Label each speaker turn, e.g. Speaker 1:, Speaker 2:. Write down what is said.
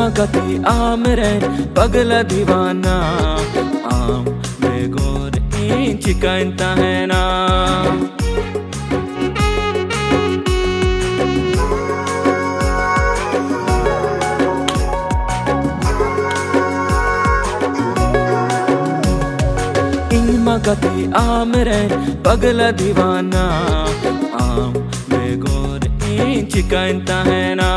Speaker 1: magati amre pagla divana am begor chika inta hai na magati amre pagla divana am begor chika inta hai na